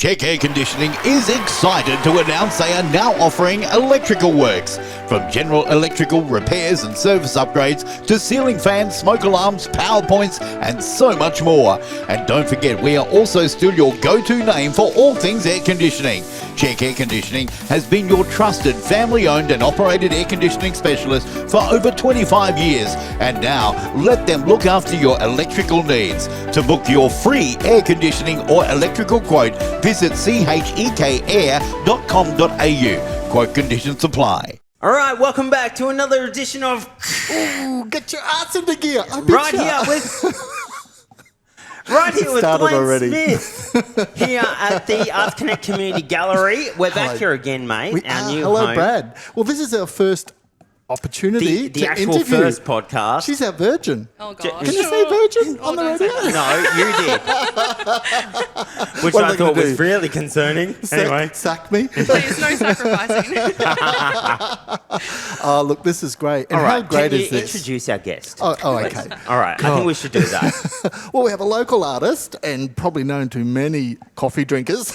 Check Air Conditioning is excited to announce they are now offering electrical works. From general electrical repairs and service upgrades to ceiling fans, smoke alarms, power points and so much more. And don't forget, we are also still your go-to name for all things air conditioning. Check Air Conditioning has been your trusted family-owned and operated air conditioning specialist for over 25 years. And now, let them look after your electrical needs. To book your free air conditioning or electrical quote, visit chekair.com.au. Quote conditions apply. All right, welcome back to another edition of Ooh, get your ass into gear. Right Here with started Glenn already. Smith here at the Arts Connect Community Gallery. We're back Hello. here again, mate. Our new Hello, home. Brad. Well, this is our first opportunity The to actual interview. first podcast. She's our virgin. Oh, gosh. Can you say virgin on the don't say radio? No, you did. Which What are I they thought gonna was do? really concerning. Anyway. Sack me. Please, no sacrificing. Oh, look, this is great. And All how right, great can you is this? introduce our guest? Oh, okay. All right, I think we should do that. Well, we have a local artist and probably known to many coffee drinkers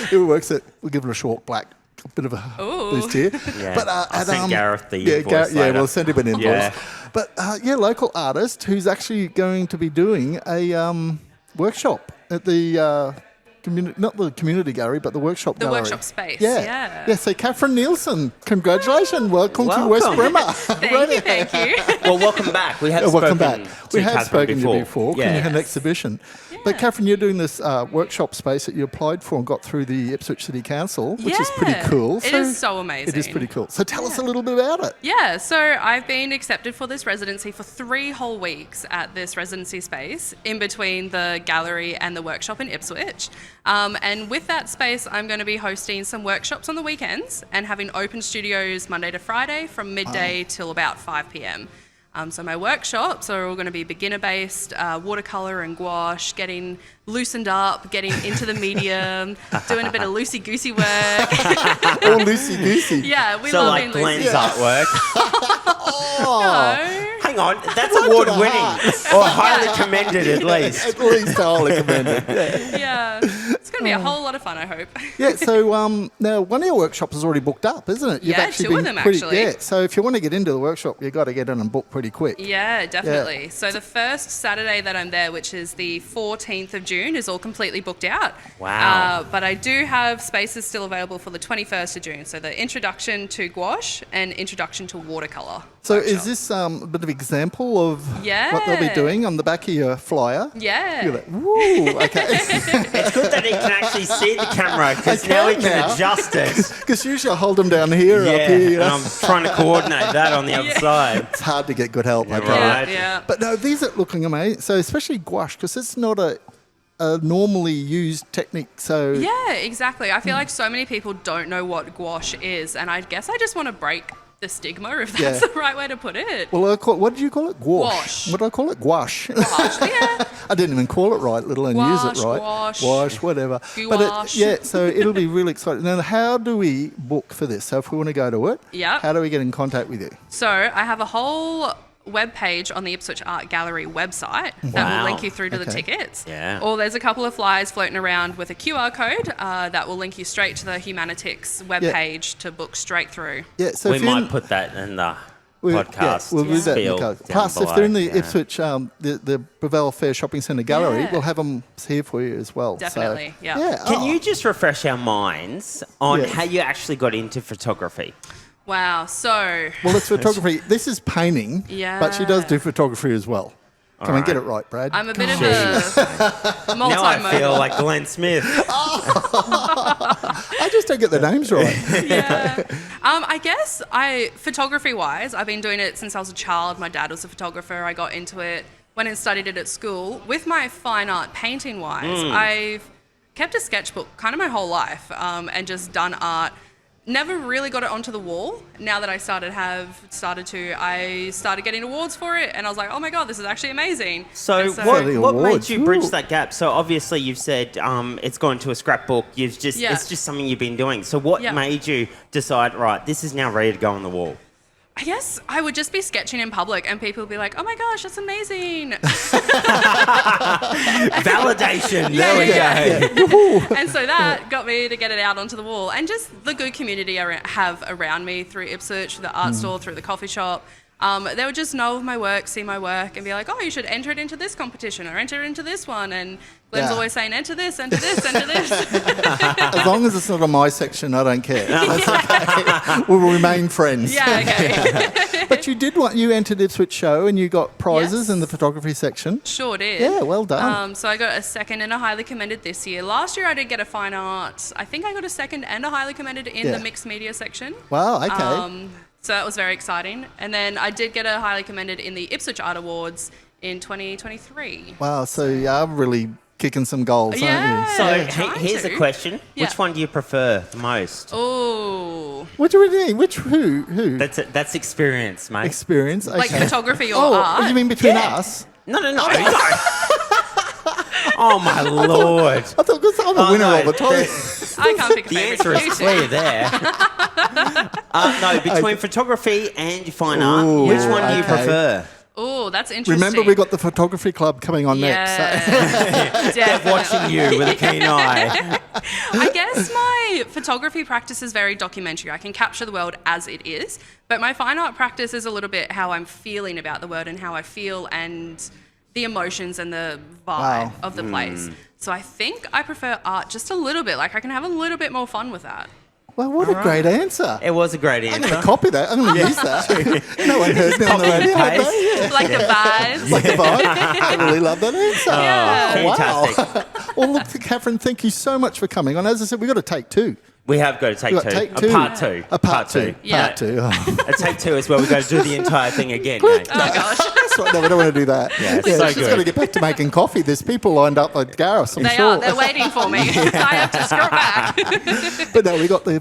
who works at, we'll give it a short black, a bit of a boost here. Yeah. But, I'll send Gareth the yeah, invoice yeah, later. we'll send him an invoice. Yeah. But, local artist who's actually going to be doing a workshop at the not the community gallery, but the workshop The gallery. workshop space, Yeah. yeah. Yeah, so Catherine Nielsen, congratulations. Welcome to West Welcome. Bremer. Thank you. Well, welcome back. We have Welcome spoken back. to We have Catherine spoken to you before. Yeah. You had an exhibition. But Catherine, you're doing this workshop space that you applied for and got through the Ipswich City Council, which is pretty Yeah. cool. It is so amazing. It is pretty cool. So tell us a little bit about it. Yeah, so I've been accepted for this residency for 3 whole weeks at this residency space in between the gallery and the workshop in Ipswich. And with that space, I'm going to be hosting some workshops on the weekends and having open studios Monday to Friday from midday till about 5 p.m. So my workshops are all going to be beginner-based, watercolour and gouache, getting loosened up, getting into the medium, doing a bit of loosey-goosey work. All loosey-goosey. Yeah, we So love like being Glenn's loosey. artwork. No. Hang on, that's Right to the award winning heart. or highly commended at least. At least highly commended. Yeah, it's going to be a whole lot of fun, I hope. Yeah, so now one of your workshops is already booked up, isn't it? Yeah, 2 of them, actually. Yeah, so if you want to get into the workshop, you've got to get in and book pretty quick. Yeah, definitely. So the first Saturday that I'm there, which is the 14th of June, is all completely booked out. Wow. But I do have spaces still available for the 21st of June. So the introduction to gouache and introduction to watercolour. So workshop. is this a bit of example of what they'll be Yeah. doing on the back of your flyer? Yeah. You're like, woo, okay. It's good that he can actually see the camera because now he can adjust it. Because usually I hold them down here, Yeah, up here. You and know? I'm trying to coordinate that on the other side. It's hard to get good help, I tell you. Right. Yeah. But no, these are looking amazing. So especially gouache, because it's not a normally used technique. So Yeah, exactly. I feel like so many people don't know what gouache is, and I guess I just want to break the stigma, if that's Yeah. the right way to put it. well, what did you call it? Gouache. Gouache. What did I call it? Gouache. Gouache, yeah. I didn't even call it right, let alone use it Gouache, right. gouache. Gouache, whatever. Gouache. Yeah, so it'll be really exciting. Now, how do we book for this? So if we want to go to it, Yep. how do we get in contact with you? So I have a whole web page on the Ipswich Art Gallery website that Wow. will link you through to the Okay. tickets. Yeah. Or there's a couple of flyers floating around with a QR code that will link you straight to the Humanitics webpage to book straight through. Yeah, so We if you're might in- put that in the we- podcast. we'll do that in the spiel code. down Plus, if below. they're in the Yeah. Ipswich, the Brevel Fair Shopping Centre Gallery, Yeah. we'll have them here for you as well. Definitely, so, yeah. Can you just refresh our minds on Yes. how you actually got into photography? Wow. So Well, it's photography. This is painting, but she does Yeah. do photography as well. Come on, get it right, Brad. I'm a bit Come of on. a Now I feel multi-modal. like Glenn Smith. I just don't get the names right. Yeah. I guess photography-wise, I've been doing it since I was a child. My dad was a photographer. I got into it, went and studied it at school. With my fine art painting-wise, I've kept a sketchbook kind of my whole life and just done art. Never really got it onto the wall. Now that I started getting awards for it, and I was like, oh my god, this is actually amazing. So, And The what made awards, you bridge ooh. that gap? So obviously you've said it's gone to a scrapbook. You've just Yeah. it's just something you've been doing. So what Yeah. made you decide, right, this is now ready to go on the wall? I guess I would just be sketching in public and people would be like, oh my gosh, that's amazing. Validation. There we go. And so that got me to get it out onto the wall. And just the good community I have around me through Ipswich, through the art store, through the coffee shop. They would just know of my work, see my work, and be like, oh, you should enter it into this competition or enter it into this one. And Glenn's always saying, enter this, enter this, enter this. As long as it's not on my section, I don't care. That's okay. We'll remain friends. Yeah, okay. But you entered Ipswich Show and you got prizes Yes. in the photography section. Sure did. Yeah, well done. So I got a second and a highly commended this year. Last year I did get a fine art. I think I got a second and a highly commended in the mixed media section. Wow, okay. So that was very exciting. And then I did get a highly commended in the Ipswich Art Awards in 2023. Wow, so you are really kicking some goals, aren't Yeah. you? So Trying here's to. a question. Yeah. Which one do you prefer the most? Oh, What do we mean? Who? That's experience, mate. Experience. Okay. like photography or Oh, art? you mean between Yeah. us? No. Oh, my Lord. I thought, because I'm a winner all the time. I can't pick a The favourite. answer is You two. clear there. No, between photography and fine art, Ooh, which one do you okay. prefer? Oh, that's interesting. Remember, we got the photography club coming on next. So. Yeah, definitely. Watching you with a keen eye. I guess my photography practice is very documentary. I can capture the world as it is, but my fine art practice is a little bit how I'm feeling about the world and how I feel and the emotions and the vibe Wow. of the place. So I think I prefer art just a little bit. Like I can have a little bit more fun with that. Well, what a great answer. It was a great I'm going to answer. copy that. I'm going to use that. No one heard me on the Copy and radio. have paste. they? Yeah. Like the vibes. Like the vibe. I really love that answer. Yeah. Wow. Fantastic. Well, look, Catherine, thank you so much for coming on. As I said, we've got to take two. We have got to take We've two. got take two. A part two. A part two. Yeah. Part two. Oh. A take two is where we got to do the entire thing again, mate. Oh gosh. That's right. No, we don't want to do that. Yeah, it's so she's good. got to get back to making coffee. There's people lined up at Gareth, I'm They sure. are. They're waiting for me. I have to scroll back. But no, we got the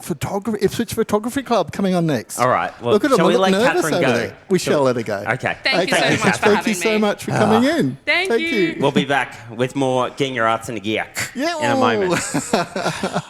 Ipswich Photography Club coming on next. All right. Well, look at them. shall we Look let nervous Catherine over go? there. We shall let her go. Okay. Thank you so much for Thank having you so me. much for coming in. Thank you. We'll be back with more Getting Your Arts in a Gear Yeah, in a moment.